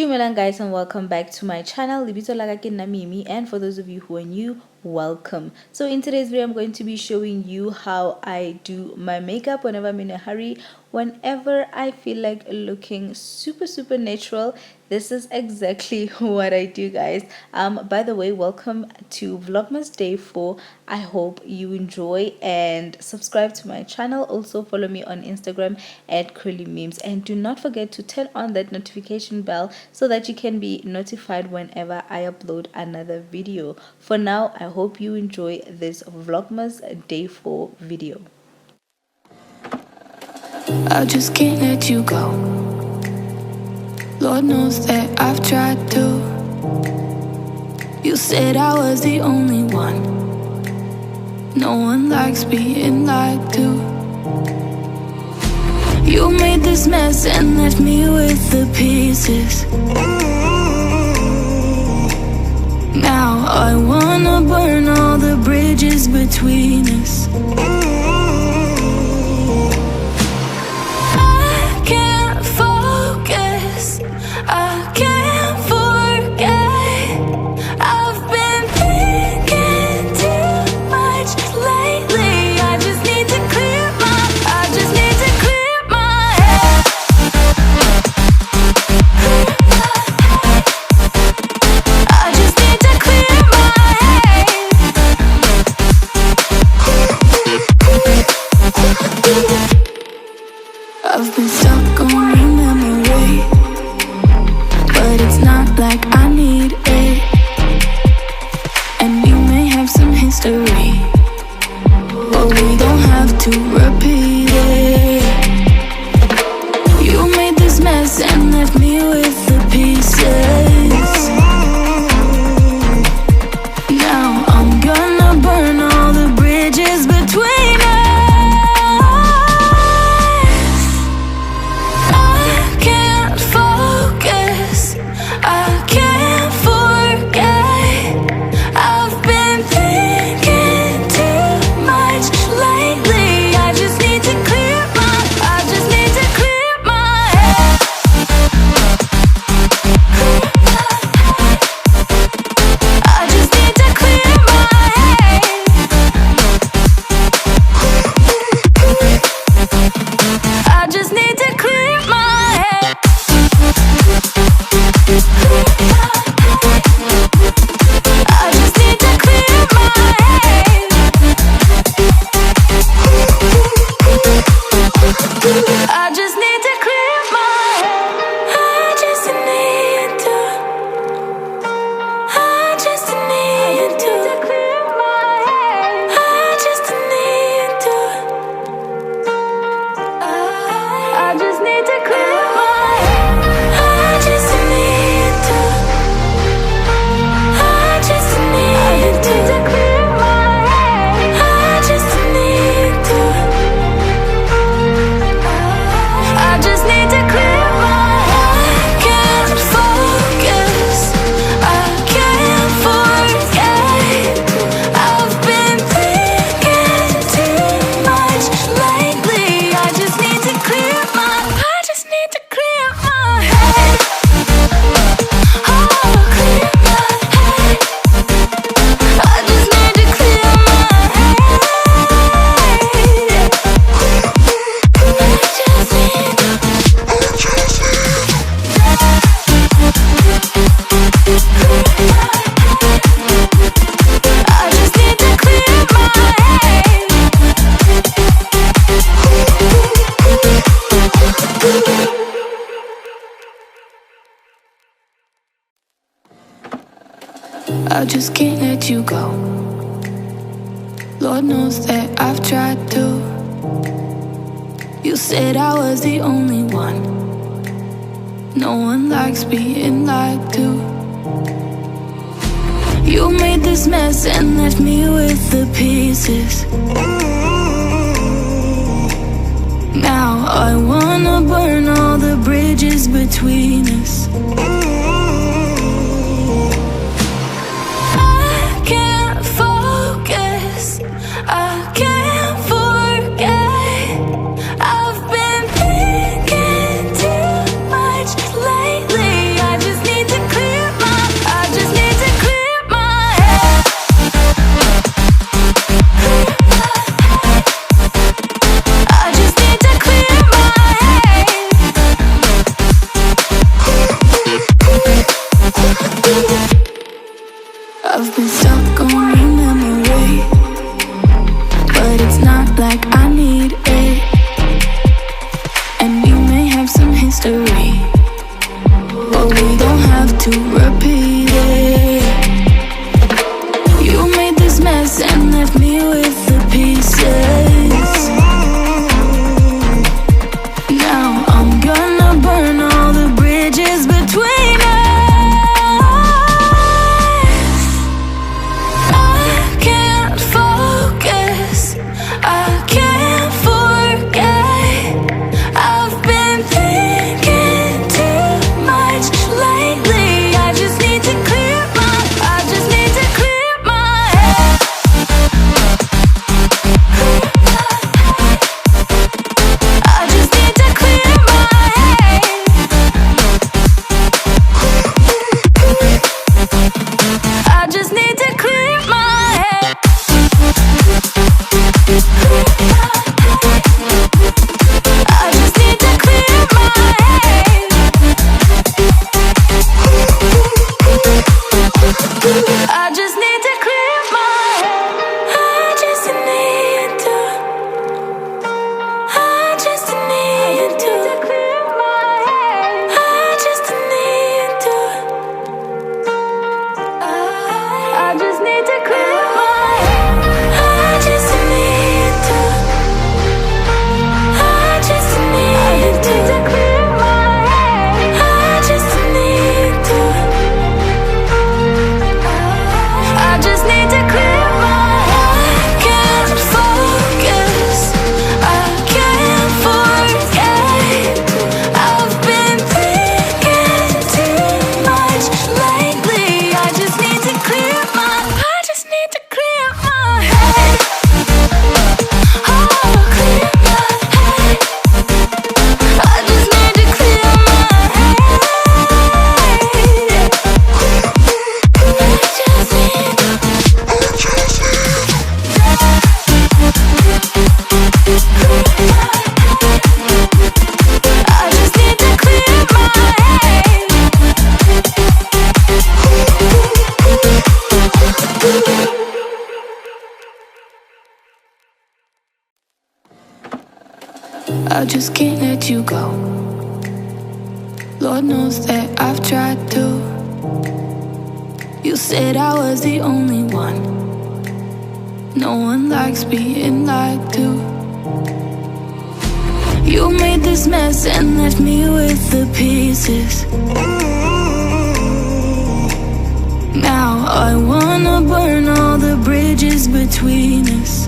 Dumelang guys, and welcome back to my channel. Libito laga ke nna Mimi, and for those of you who are new, welcome. So in today's video I'm going to be showing you how I do my makeup whenever I'm in a hurry, whenever I feel like looking super natural. This is exactly what I do, guys. By the way, welcome to Vlogmas day 4. I hope you enjoy and subscribe to my channel. Also follow me on Instagram at Curly Memes, and do not forget to turn on that notification bell so that you can be notified whenever I upload another video. For now, I hope you enjoy this Vlogmas day 4 video. I just can't let you go. Lord knows that I've tried to. You said I was the only one. No one likes being lied to. You made this mess and left me with the pieces. Now I wanna burn all the bridges between us. I can't focus, I can't forget. I've been thinking too much lately. I just need to clear my, I just need to clear my head. I just need to clear my head. I've been stuck on your memory, but it's not like I need it. And we may have some history, but we don't have to repeat it. You made this mess and left me with the pieces. Now I'm gonna burn all the bridges between us. I can't focus, I can't forget. I've been thinking too much lately. I just need to clear my, I just need to clear my head. I just need to clear my head. I just need to clear my head. I just need to clear my head. I just need to clear my head. I just need to. I just need to clear my head. I just need to. I just need to clear my head. I just need to. I just need to clear my head. I just need to. I just need to clear my head. I can't focus, I can't forget. I've been thinking too much lately. I just need to clear my, I just need to clear my head. Oh, clear my head. I just need to clear my head. I just need to. I just need to clear my head. I just can't let you go. Lord knows that I've tried to. You said I was the only one. No one likes being lied to. You made this mess and left me with the pieces. Now I wanna burn all the bridges between us. I can't focus, I can't forget. I've been thinking too much lately. I just I've been stuck on your memory, but it's not like I need it. And we may have some history, but we don't have to repeat it. You made this mess and left me with the pieces. Now I'm gonna burn all the bridges between us. I can't focus, I can't forget. I've been thinking too much lately. I just need to clear my head. I just need to clear my head. I just need to clear my head. I just need to clear my head. I just need to clear my head. I just need to. I just need to clear my head. I just need to. I just need to clear my head. I just need to. I just need to clear my head. I just need to. I just need to clear my head. Can't focus, I can't forget. I've been thinking too much lately. I just need to clear my. I just need to clear my head. Oh, clear my head. I just need to clear my head. I just need to clear my head. I just can't let you go. Lord knows that I've tried to. You said I was the only one. No one likes being lied to. You made this mess and left me with the pieces. Now I wanna burn all the bridges between us.